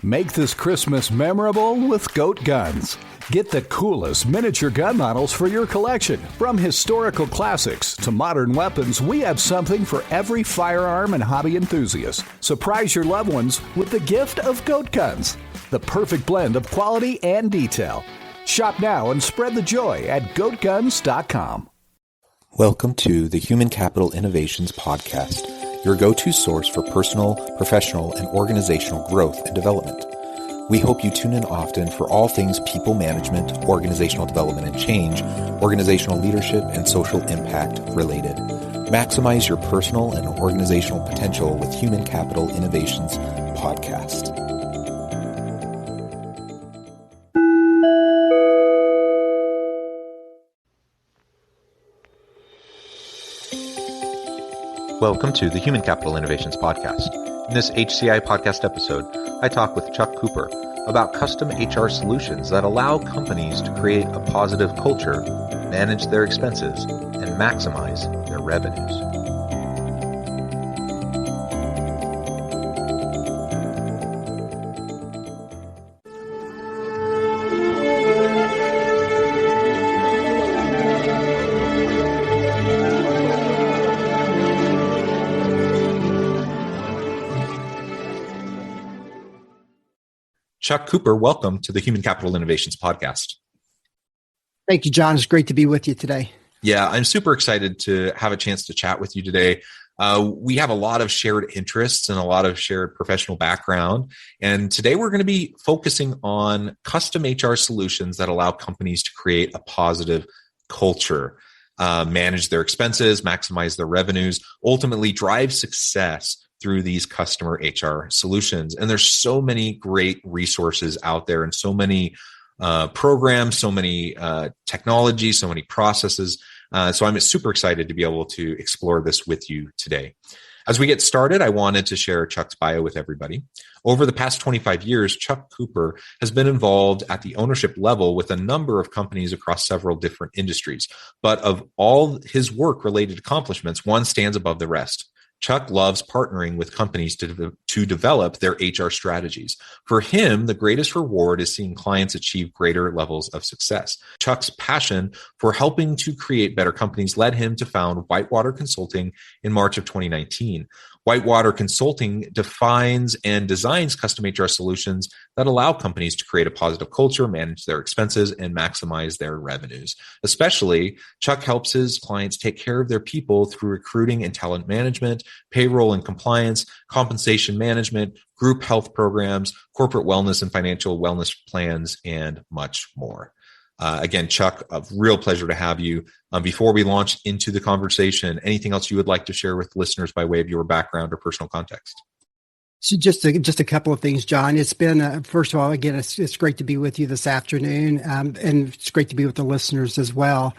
Make this Christmas memorable with Goat Guns. Get the coolest miniature gun models for your collection. From historical classics to modern weapons, we have something for every firearm and hobby enthusiast. Surprise your loved ones with the gift of Goat Guns, the perfect blend of quality and detail. Shop now and spread the joy at goatguns.com. Welcome to the Human Capital Innovations Podcast, your go-to source for personal, professional, and organizational growth and development. We hope you tune in often for all things people management, organizational development and change, organizational leadership, and social impact related. Maximize your personal and organizational potential with Human Capital Innovations Podcast. Welcome to the Human Capital Innovations Podcast. In this HCI podcast episode, I talk with Chuck Cooper about custom HR solutions that allow companies to create a positive culture, manage their expenses, and maximize their revenues. Chuck Cooper, welcome to the Human Capital Innovations Podcast. Thank you, John. It's great to be with you today. Yeah, I'm super excited to have a chance to chat with you today. We have a lot of shared interests and a lot of shared professional background. And today we're going to be focusing on custom HR solutions that allow companies to create a positive culture, manage their expenses, maximize their revenues, ultimately drive success through these customer HR solutions. And there's so many great resources out there and so many programs, so many technologies, so many processes. So I'm super excited to be able to explore this with you today. As we get started, I wanted to share Chuck's bio with everybody. Over the past 25 years, Chuck Cooper has been involved at the ownership level with a number of companies across several different industries. But of all his work-related accomplishments, one stands above the rest. Chuck loves partnering with companies to develop their HR strategies. For him, the greatest reward is seeing clients achieve greater levels of success. Chuck's passion for helping to create better companies led him to found Whitewater Consulting in March of 2019. Whitewater Consulting defines and designs custom HR solutions that allow companies to create a positive culture, manage their expenses, and maximize their revenues. Especially, Chuck helps his clients take care of their people through recruiting and talent management, payroll and compliance, compensation management, group health programs, corporate wellness and financial wellness plans, and much more. Again, Chuck, a real pleasure to have you. Before we launch into the conversation, anything else you would like to share with listeners by way of your background or personal context? So just a couple of things, John. It's been, first of all, again, it's great to be with you this afternoon, and it's great to be with the listeners as well.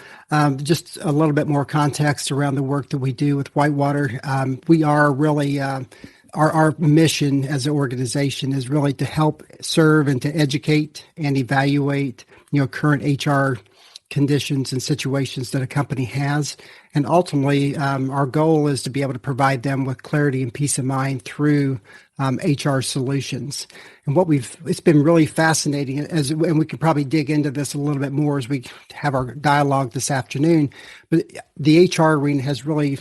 Just a little bit more context around the work that we do with Whitewater. We are really... Our mission as an organization is really to help serve and to educate and evaluate, current HR conditions and situations that a company has. And ultimately, our goal is to be able to provide them with clarity and peace of mind through HR solutions. And it's been really fascinating and we could probably dig into this a little bit more as we have our dialogue this afternoon. But the HR arena has really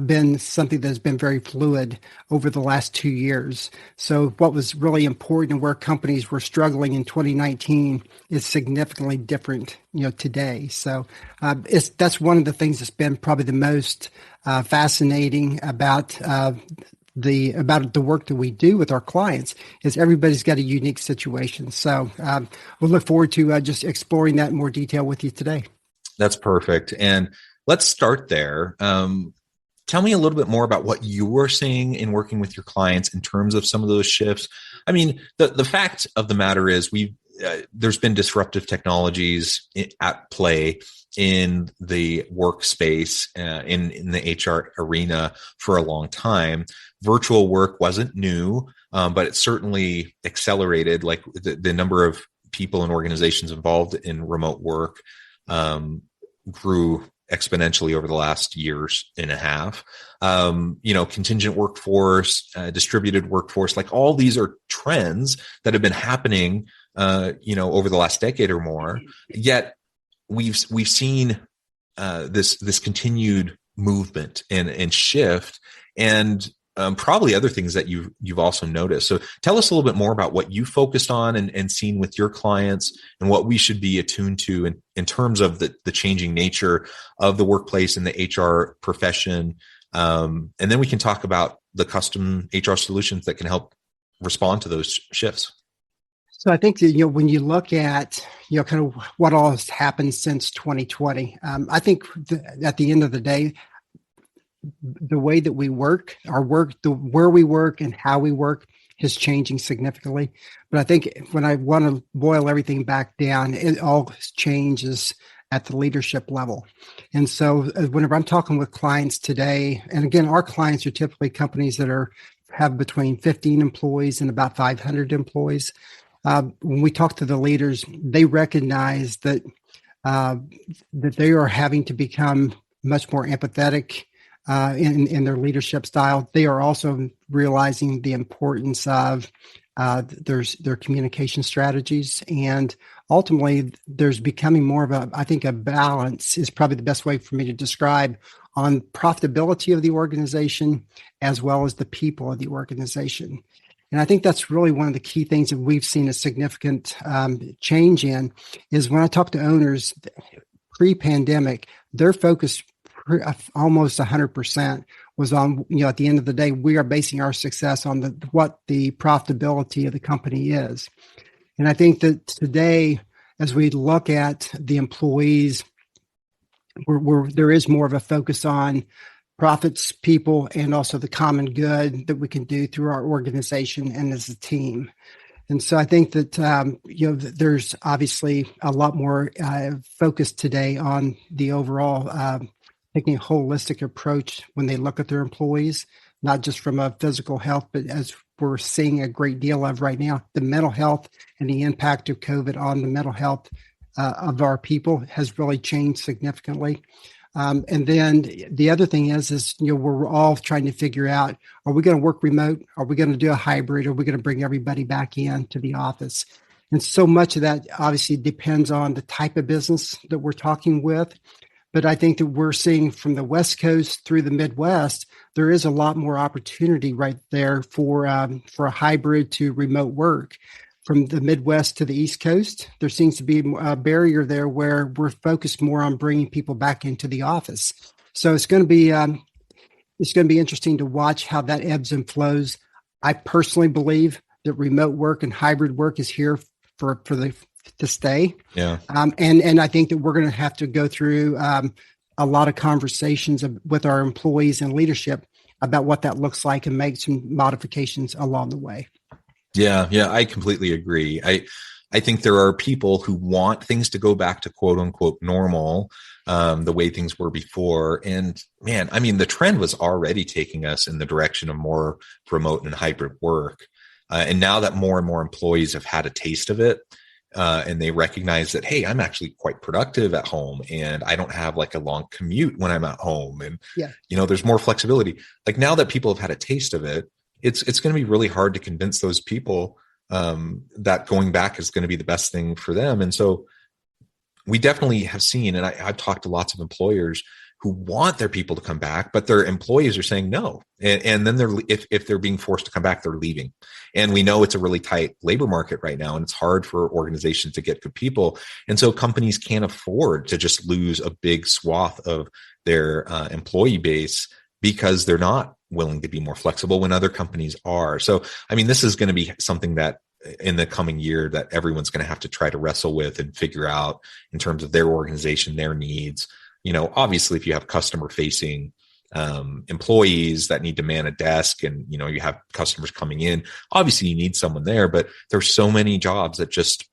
been something that's been very fluid over the last 2 years. So what was really important and where companies were struggling in 2019 is significantly different, today. So that's one of the things that's been probably the most fascinating about the work that we do with our clients is everybody's got a unique situation. So we'll look forward to just exploring that in more detail with you today. That's perfect. And let's start there. Tell me a little bit more about what you were seeing in working with your clients in terms of some of those shifts. I mean, the fact of the matter is there's been disruptive technologies at play in the workspace, in the HR arena for a long time. Virtual work wasn't new, but it certainly accelerated, like the number of people and organizations involved in remote work grew exponentially over the last years and a half. Contingent workforce, distributed workforce, like all these are trends that have been happening, over the last decade or more. Yet we've seen this continued movement and shift, and probably other things that you've also noticed. So tell us a little bit more about what you focused on and seen with your clients, and what we should be attuned to in terms of the changing nature of the workplace and the HR profession. And then we can talk about the custom HR solutions that can help respond to those shifts. So I think that, when you look at, kind of what all has happened since 2020, I think at the end of the day, the way that we work, where we work and how we work is changing significantly. But I think when I want to boil everything back down, it all changes at the leadership level. And so whenever I'm talking with clients today, and again, our clients are typically companies that have between 15 employees and about 500 employees. When we talk to the leaders, they recognize that they are having to become much more empathetic in their leadership style. They are also realizing the importance of their communication strategies, and ultimately there's becoming more of a balance is probably the best way for me to describe on profitability of the organization as well as the people of the organization. And I think that's really one of the key things that we've seen a significant change in is when I talk to owners pre-pandemic, their focus almost 100% was on, at the end of the day, we are basing our success on what the profitability of the company is. And I think that today, as we look at the employees, there is more of a focus on profits, people, and also the common good that we can do through our organization and as a team. And so I think that, there's obviously a lot more focus today on the overall taking a holistic approach when they look at their employees, not just from a physical health, but as we're seeing a great deal of right now, the mental health and the impact of COVID on the mental health of our people has really changed significantly. And then the other thing is we're all trying to figure out, are we going to work remote? Are we going to do a hybrid? Are we going to bring everybody back in to the office? And so much of that obviously depends on the type of business that we're talking with. But I think that we're seeing from the West Coast through the Midwest, there is a lot more opportunity right there for a hybrid to remote work. From the Midwest to the East Coast, there seems to be a barrier there where we're focused more on bringing people back into the office. So it's going to be interesting to watch how that ebbs and flows. I personally believe that remote work and hybrid work is here to stay. Yeah. And I think that we're going to have to go through a lot of conversations with our employees and leadership about what that looks like and make some modifications along the way. Yeah, I completely agree. I think there are people who want things to go back to quote unquote normal, the way things were before. And man, I mean, the trend was already taking us in the direction of more remote and hybrid work. And now that more and more employees have had a taste of it, and they recognize that, hey, I'm actually quite productive at home and I don't have like a long commute when I'm at home. And, there's more flexibility. Like now that people have had a taste of it, it's going to be really hard to convince those people that going back is going to be the best thing for them. And so we definitely have seen, and I've talked to lots of employers who want their people to come back, but their employees are saying no. And then if they're being forced to come back, they're leaving. And we know it's a really tight labor market right now, and it's hard for organizations to get good people. And so companies can't afford to just lose a big swath of their employee base because they're not willing to be more flexible when other companies are. So, I mean, this is going to be something that in the coming year that everyone's going to have to try to wrestle with and figure out in terms of their organization, their needs. Obviously, if you have customer facing employees that need to man a desk and, you have customers coming in, obviously you need someone there, but there's so many jobs that just,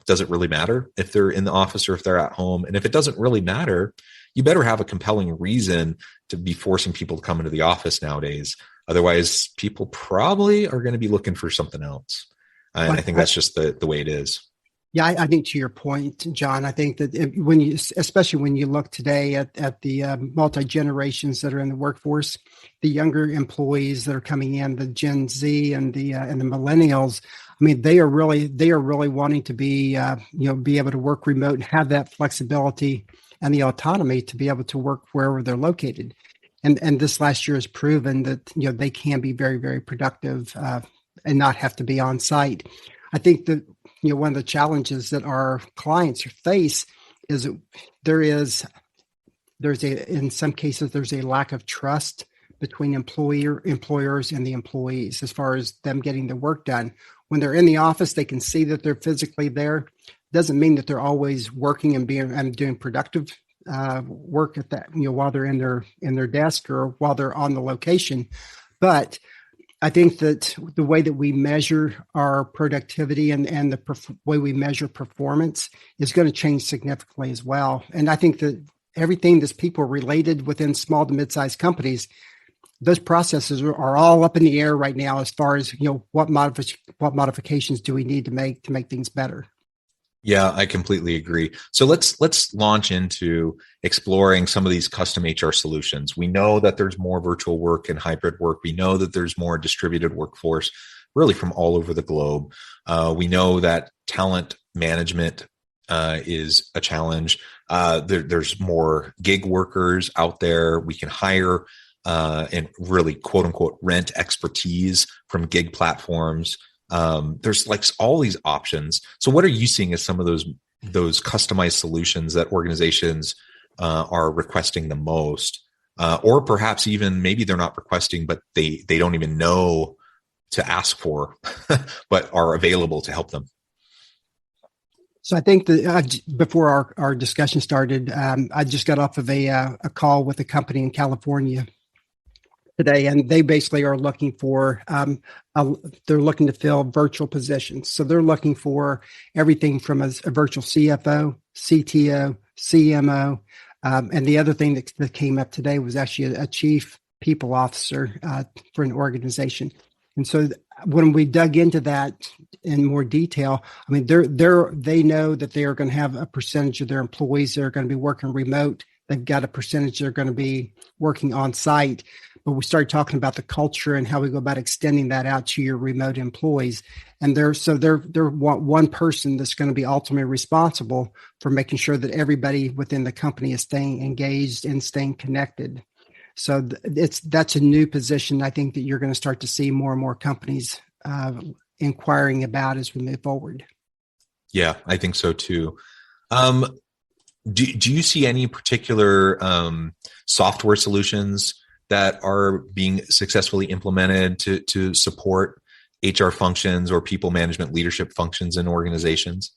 doesn't really matter if they're in the office or if they're at home. And if it doesn't really matter, you better have a compelling reason to be forcing people to come into the office nowadays. Otherwise, people probably are going to be looking for something else. And I think that's just the way it is. Yeah, I think to your point, John, I think that especially when you look today at the multi-generations that are in the workforce, the younger employees that are coming in, the Gen Z and the millennials, I mean, they are really wanting to be able to work remote and have that flexibility and the autonomy to be able to work wherever they're located. And this last year has proven that they can be very, very productive and not have to be on site. I think that one of the challenges that our clients face is that in some cases there's a lack of trust between employers and the employees as far as them getting the work done. When they're in the office, they can see that they're physically there. Doesn't mean that they're always working and doing productive work at that while they're in their desk or while they're on the location. But I think that the way that we measure our productivity and the way we measure performance is going to change significantly as well. And I think that everything that's people related within small to mid-sized companies, those processes are all up in the air right now as far as what modifications do we need to make things better. Yeah, I completely agree. So let's launch into exploring some of these custom HR solutions. We know that there's more virtual work and hybrid work. We know that there's more distributed workforce, really from all over the globe. We know that talent management is a challenge. There's more gig workers out there. We can hire and really, quote unquote, rent expertise from gig platforms. There's like all these options. So what are you seeing as some of those customized solutions that organizations are requesting the most? Or perhaps even maybe they're not requesting, but they don't even know to ask for, but are available to help them. So I think that before our discussion started, I just got off of a call with a company in California today, and they basically are looking for they're looking to fill virtual positions. So they're looking for everything from a virtual CFO, CTO, CMO, and the other thing that came up today was actually a chief people officer for an organization. And so when we dug into that in more detail, I mean, they know that they are going to have a percentage of their employees that are going to be working remote. They've got a percentage that are going to be working on site. But we started talking about the culture and how we go about extending that out to your remote employees. And they're one person that's going to be ultimately responsible for making sure that everybody within the company is staying engaged and staying connected. So that's a new position I think that you're going to start to see more and more companies inquiring about as we move forward. Yeah, I think so too. Do you see any particular software solutions that are being successfully implemented to support HR functions or people management leadership functions in organizations?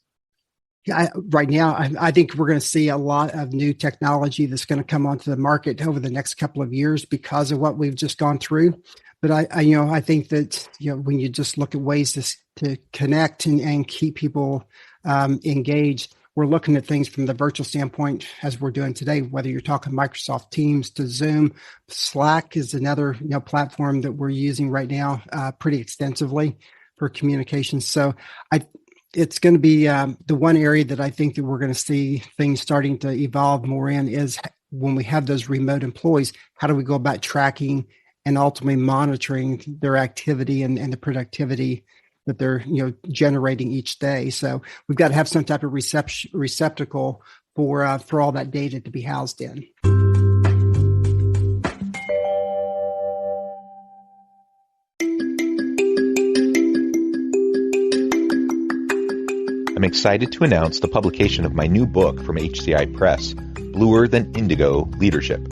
Yeah, right now, I think we're going to see a lot of new technology that's going to come onto the market over the next couple of years because of what we've just gone through. But I think that when you just look at ways to connect and keep people engaged, we're looking at things from the virtual standpoint as we're doing today, whether you're talking Microsoft Teams to Zoom. Slack is another platform that we're using right now pretty extensively for communication. So it's going to be the one area that I think that we're going to see things starting to evolve more in is when we have those remote employees, how do we go about tracking and ultimately monitoring their activity and the productivity that they're generating each day. So we've got to have some type of receptacle for all that data to be housed in. I'm excited to announce the publication of my new book from HCI Press, Bluer Than Indigo Leadership: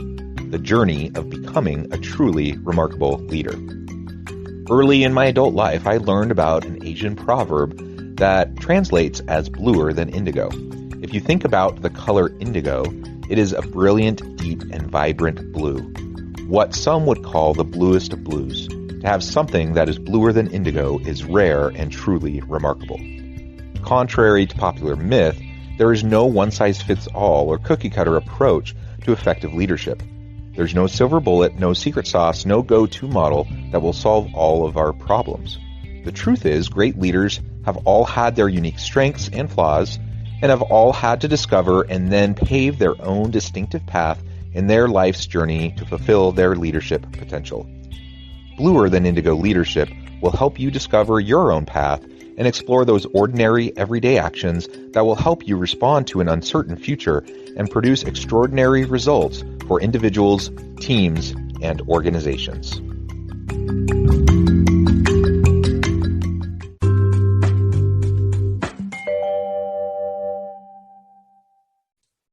The Journey of Becoming a Truly Remarkable Leader. Early in my adult life, I learned about an Asian proverb that translates as bluer than indigo. If you think about the color indigo, it is a brilliant, deep, and vibrant blue, what some would call the bluest of blues. To have something that is bluer than indigo is rare and truly remarkable. Contrary to popular myth, there is no one-size-fits-all or cookie-cutter approach to effective leadership. There's no silver bullet, no secret sauce, no go-to model that will solve all of our problems. The truth is, great leaders have all had their unique strengths and flaws, and have all had to discover and then pave their own distinctive path in their life's journey to fulfill their leadership potential. Bluer Than Indigo Leadership will help you discover your own path and explore those ordinary, everyday actions that will help you respond to an uncertain future and produce extraordinary results for individuals, teams, and organizations.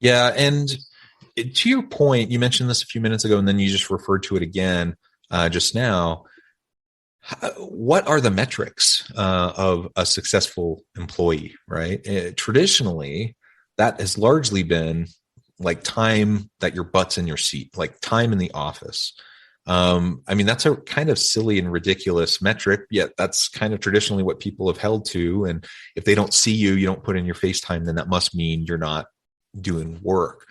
Yeah, and to your point, you mentioned this a few minutes ago, and then you just referred to it again just now. What are the metrics of a successful employee, right? Traditionally, that has largely been like time that your butt's in your seat, like time in the office. I mean, that's a kind of silly and ridiculous metric, yet that's kind of traditionally what people have held to. And if they don't see you, you don't put in your face time, then that must mean you're not doing work.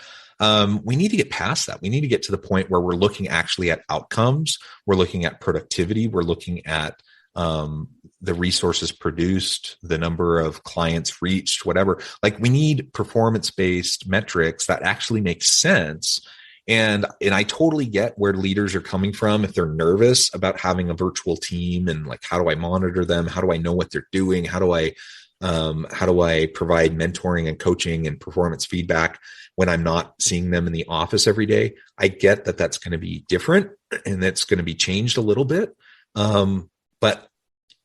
We need to get past that. We need to get to the point where we're looking actually at outcomes. We're looking at productivity. We're looking at the resources produced, the number of clients reached, whatever. Like, we need performance-based metrics that actually make sense. And I totally get where leaders are coming from if they're nervous about having a virtual team and like, how do I monitor them? How do I know what they're doing? How do I provide mentoring and coaching and performance feedback when I'm not seeing them in the office every day? I get that that's going to be different and that's going to be changed a little bit. But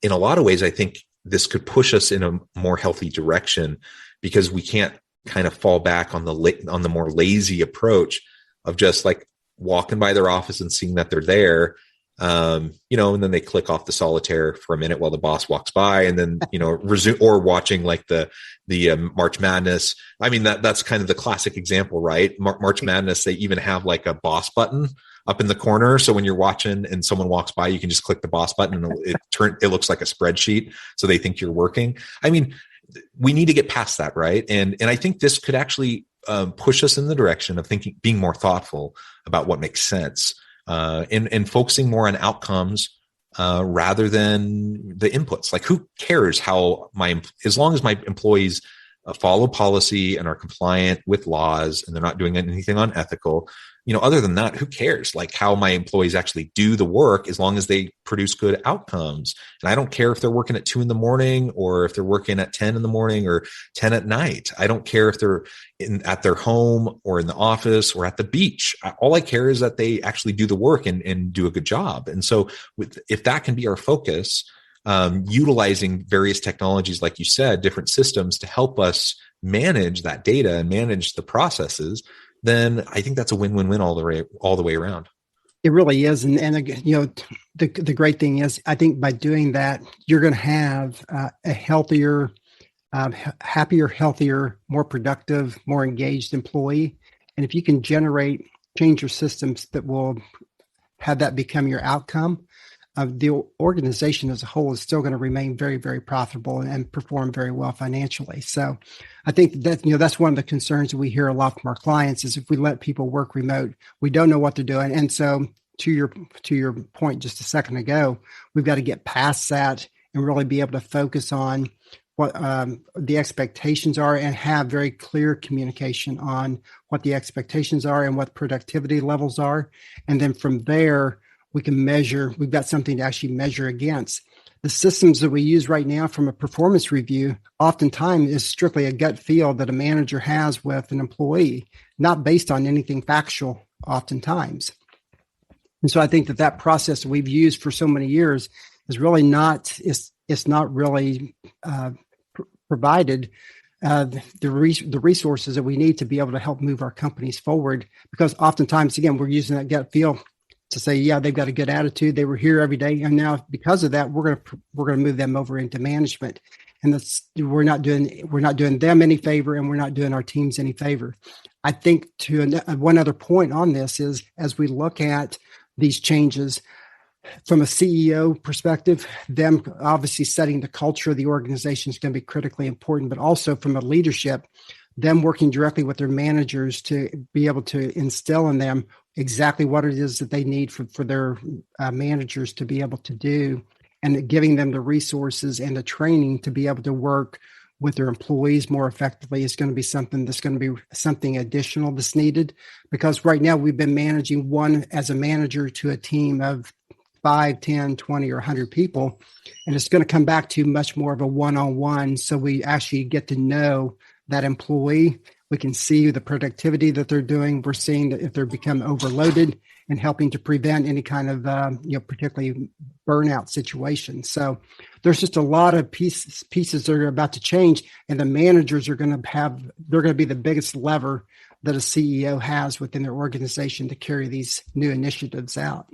in a lot of ways, I think this could push us in a more healthy direction, because we can't kind of fall back on the more lazy approach of just like walking by their office and seeing that they're there. And then they click off the solitaire for a minute while the boss walks by, and then, resume, or watching like the March Madness. I mean, that's kind of the classic example, right? March Madness, they even have like a boss button up in the corner. So when you're watching and someone walks by, you can just click the boss button and it looks like a spreadsheet. So they think you're working. I mean, we need to get past that, right? And I think this could actually push us in the direction of being more thoughtful about what makes sense. And focusing more on outcomes rather than the inputs. Like, who cares as long as my employees follow policy and are compliant with laws and they're not doing anything unethical, other than that, who cares? Like, how my employees actually do the work, as long as they produce good outcomes. And I don't care if they're working at 2 a.m. or if they're working at 10 a.m. or 10 p.m. I don't care if they're at their home or in the office or at the beach. All I care is that they actually do the work and do a good job. And so if that can be our focus, utilizing various technologies, like you said, different systems to help us manage that data and manage the processes, then I think that's a win-win-win all the way around. It really is. And the great thing is, I think by doing that, you're going to have a healthier, happier, healthier, more productive, more engaged employee. And if you can change your systems that will have that become your outcome, the organization as a whole is still going to remain very, very profitable and perform very well financially. So I think that, that's one of the concerns that we hear a lot from our clients is if we let people work remote, we don't know what they're doing. And so to your point just a second ago, we've got to get past that and really be able to focus on what the expectations are and have very clear communication on what the expectations are and what productivity levels are. And then from there, we can measure, we've got something to actually measure against. The systems that we use right now from a performance review oftentimes is strictly a gut feel that a manager has with an employee, not based on anything factual oftentimes. And so I think that process that we've used for so many years is really not, it's not really provided the resources that we need to be able to help move our companies forward. Because oftentimes, again, we're using that gut feel to say, yeah, they've got a good attitude. They were here every day. And now because of that, we're going to move them over into management. And we're not doing them any favor, and we're not doing our teams any favor. I think one other point on this is, as we look at these changes from a CEO perspective, them obviously setting the culture of the organization is going to be critically important, but also from a leadership, them working directly with their managers to be able to instill in them exactly what it is that they need for their managers to be able to do. and giving them the resources and the training to be able to work with their employees more effectively is going to be something additional that's needed. Because right now we've been managing one as a manager to a team of 5, 10, 20, or 100 people. And it's going to come back to much more of a one-on-one. So we actually get to know that employee. We can see the productivity that they're doing. We're seeing that if they're become overloaded and helping to prevent any kind of, particularly burnout situations. So there's just a lot of pieces that are about to change, and the managers they're going to be the biggest lever that a CEO has within their organization to carry these new initiatives out.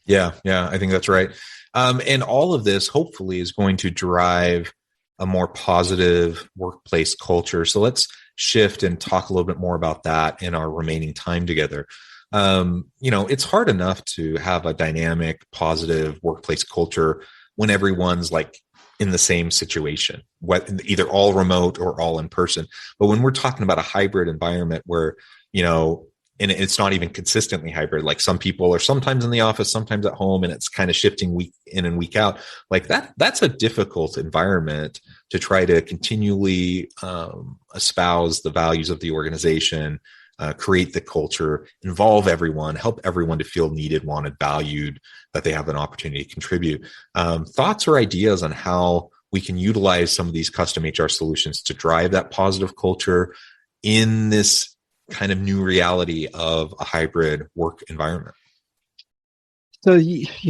Yeah, I think that's right. And all of this hopefully is going to drive a more positive workplace culture. So let's shift and talk a little bit more about that in our remaining time together. It's hard enough to have a dynamic, positive workplace culture when everyone's like in the same situation, either all remote or all in person. But when we're talking about a hybrid environment where, and it's not even consistently hybrid, like some people are sometimes in the office, sometimes at home, and it's kind of shifting week in and week out, like that's a difficult environment to try to continually espouse the values of the organization, create the culture, involve everyone, help everyone to feel needed, wanted, valued, that they have an opportunity to contribute. Thoughts or ideas on how we can utilize some of these custom HR solutions to drive that positive culture in this kind of new reality of a hybrid work environment? So,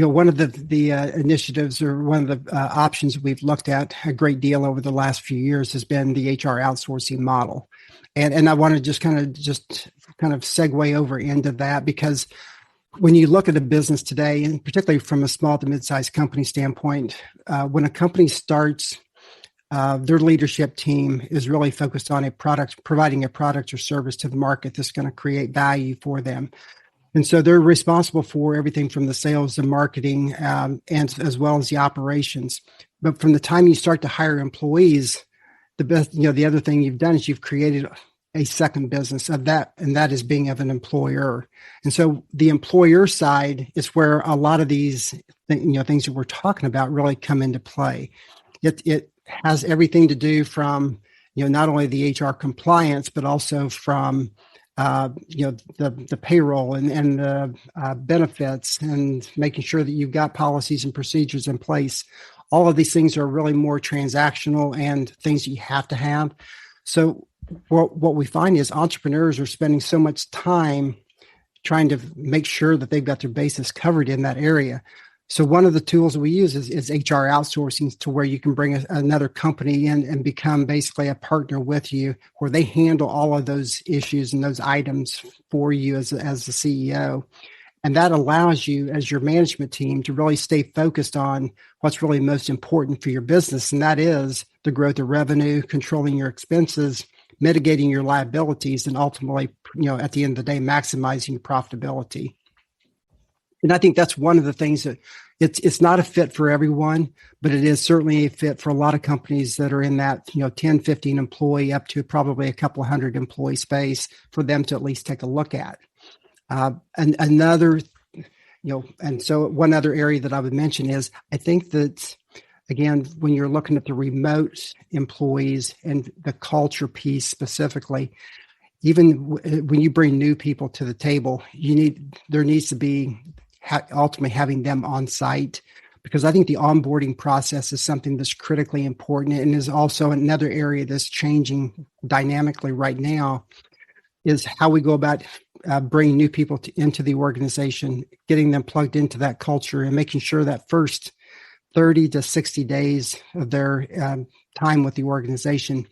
one of the initiatives or one of the options we've looked at a great deal over the last few years has been the HR outsourcing model. And I want to just kind of segue over into that, because when you look at a business today, and particularly from a small to mid-sized company standpoint, when a company starts, their leadership team is really focused on providing a product or service to the market that's going to create value for them. And so they're responsible for everything from the sales, the marketing, and as well as the operations. But from the time you start to hire employees, the other thing you've done is you've created a second business of that, and that is being of an employer. And so the employer side is where a lot of these things that we're talking about really come into play. It has everything to do from not only the HR compliance, but also from the payroll and the benefits, and making sure that you've got policies and procedures in place. All of these things are really more transactional and things you have to have. So what we find is entrepreneurs are spending so much time trying to make sure that they've got their bases covered in that area. So one of the tools that we use is HR outsourcing, to where you can bring another company in and become basically a partner with you, where they handle all of those issues and those items for you as the CEO. And that allows you as your management team to really stay focused on what's really most important for your business. And that is the growth of revenue, controlling your expenses, mitigating your liabilities, and ultimately, at the end of the day, maximizing your profitability. And I think that's one of the things that it's not a fit for everyone, but it is certainly a fit for a lot of companies that are in that 10, 15 employee up to probably a couple of hundred employee space for them to at least take a look at. And so one other area that I would mention is, I think that, again, when you're looking at the remote employees and the culture piece specifically, even when you bring new people to the table, there needs to be ultimately having them on site, because I think the onboarding process is something that's critically important, and is also another area that's changing dynamically right now, is how we go about bringing new people into the organization, getting them plugged into that culture, and making sure that first 30 to 60 days of their time with the organization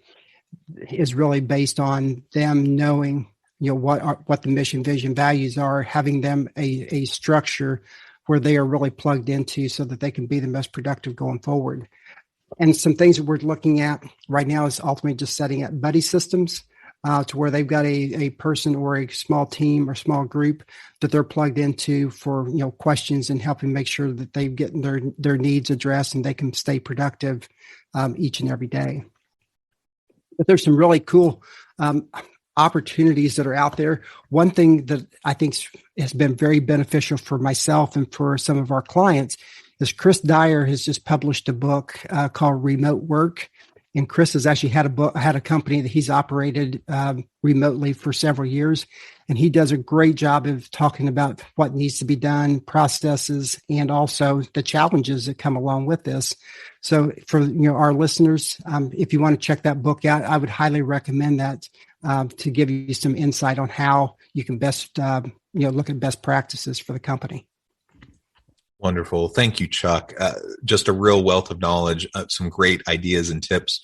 is really based on them knowing what the mission, vision, values are, having them a structure where they are really plugged into, so that they can be the most productive going forward. And some things that we're looking at right now is ultimately just setting up buddy systems to where they've got a person or a small team or small group that they're plugged into for questions, and helping make sure that they get their needs addressed and they can stay productive each and every day. But there's some really cool opportunities that are out there. One thing that I think has been very beneficial for myself and for some of our clients is Chris Dyer has just published a book called Remote Work. And Chris has actually had a company that he's operated remotely for several years. And he does a great job of talking about what needs to be done, processes, and also the challenges that come along with this. So for our listeners, if you want to check that book out, I would highly recommend that to give you some insight on how you can best look at best practices for the company. Wonderful. Thank you, Chuck. Just a real wealth of knowledge, some great ideas and tips.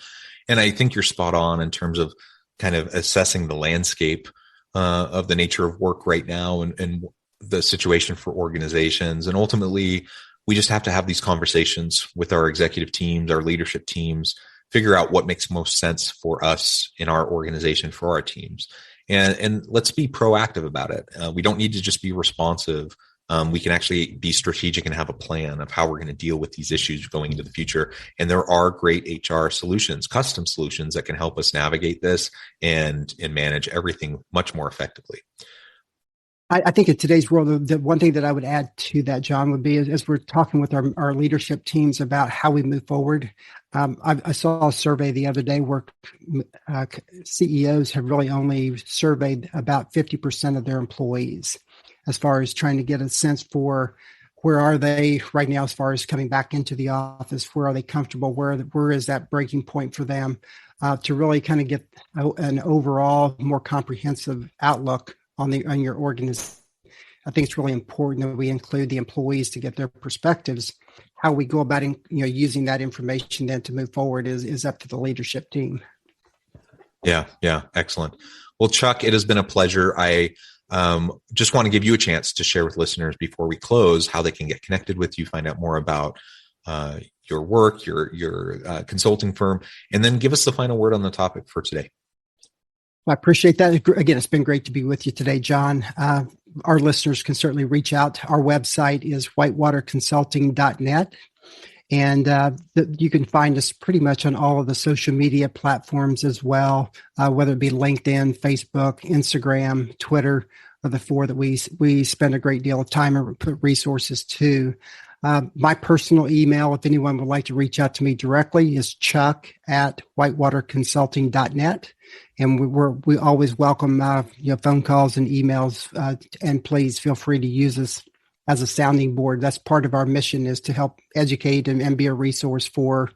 And I think you're spot on in terms of kind of assessing the landscape of the nature of work right now and the situation for organizations. And ultimately, we just have to have these conversations with our executive teams, our leadership teams, figure out what makes most sense for us in our organization, for our teams. And let's be proactive about it. We don't need to just be responsive. We can actually be strategic and have a plan of how we're going to deal with these issues going into the future. And there are great HR solutions, custom solutions that can help us navigate this and manage everything much more effectively. I think in today's world, the one thing that I would add to that, John, would be as we're talking with our leadership teams about how we move forward. I saw a survey the other day where CEOs have really only surveyed about 50% of their employees as far as trying to get a sense for where are they right now as far as coming back into the office, where are they comfortable, where is that breaking point for them, to really kind of get an overall more comprehensive outlook on your organization. I think it's really important that we include the employees to get their perspectives. How we go about using that information then to move forward is up to the leadership team. Yeah, excellent. Well, Chuck, it has been a pleasure. I just want to give you a chance to share with listeners before we close how they can get connected with you, find out more about your work, your consulting firm, and then give us the final word on the topic for today. I appreciate that. Again, it's been great to be with you today, John. Our listeners can certainly reach out. Our website is whitewaterconsulting.net. And you can find us pretty much on all of the social media platforms as well, whether it be LinkedIn, Facebook, Instagram, Twitter, are the four that we spend a great deal of time and put resources to. My personal email, if anyone would like to reach out to me directly, is chuck@whitewaterconsulting.net. And we always welcome phone calls and emails. And please feel free to use us as a sounding board. That's part of our mission, is to help educate and be a resource for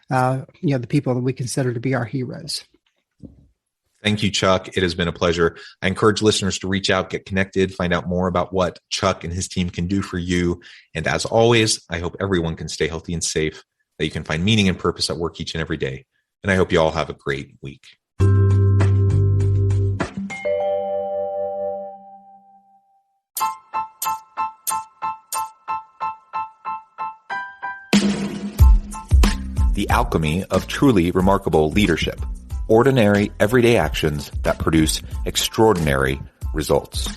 the people that we consider to be our heroes. Thank you, Chuck. It has been a pleasure. I encourage listeners to reach out, get connected, find out more about what Chuck and his team can do for you. And as always, I hope everyone can stay healthy and safe, that you can find meaning and purpose at work each and every day. And I hope you all have a great week. The alchemy of truly remarkable leadership. Ordinary, everyday actions that produce extraordinary results.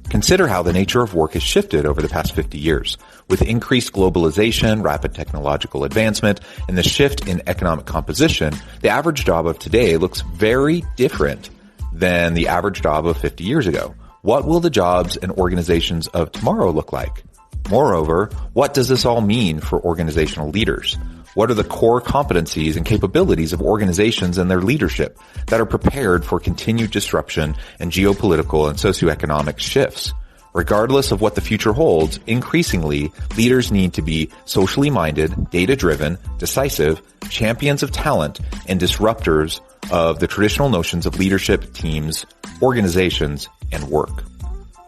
Consider how the nature of work has shifted over the past 50 years. With increased globalization, rapid technological advancement, and the shift in economic composition, the average job of today looks very different than the average job of 50 years ago. What will the jobs and organizations of tomorrow look like? Moreover, what does this all mean for organizational leaders? What are the core competencies and capabilities of organizations and their leadership that are prepared for continued disruption and geopolitical and socioeconomic shifts? Regardless of what the future holds, increasingly, leaders need to be socially minded, data-driven, decisive, champions of talent, and disruptors of the traditional notions of leadership, teams, organizations, and work.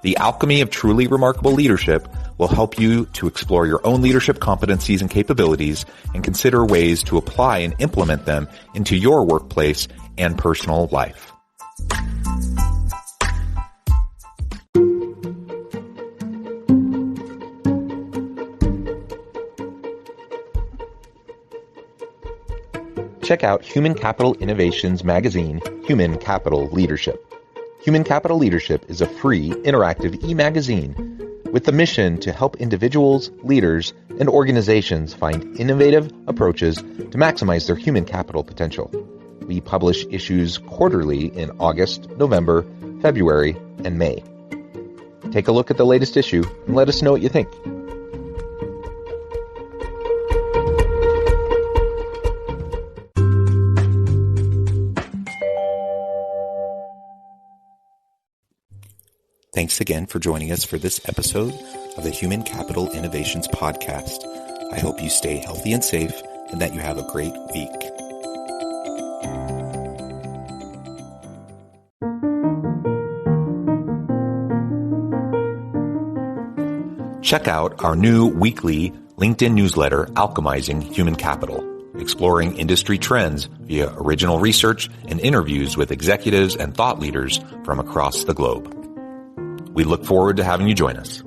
The alchemy of truly remarkable leadership will help you to explore your own leadership competencies and capabilities and consider ways to apply and implement them into your workplace and personal life. Check out Human Capital Innovations magazine, Human Capital Leadership. Human Capital Leadership is a free, interactive e-magazine with the mission to help individuals, leaders, and organizations find innovative approaches to maximize their human capital potential. We publish issues quarterly in August, November, February, and May. Take a look at the latest issue and let us know what you think. Thanks again for joining us for this episode of the Human Capital Innovations Podcast. I hope you stay healthy and safe and that you have a great week. Check out our new weekly LinkedIn newsletter, Alchemizing Human Capital, exploring industry trends via original research and interviews with executives and thought leaders from across the globe. We look forward to having you join us.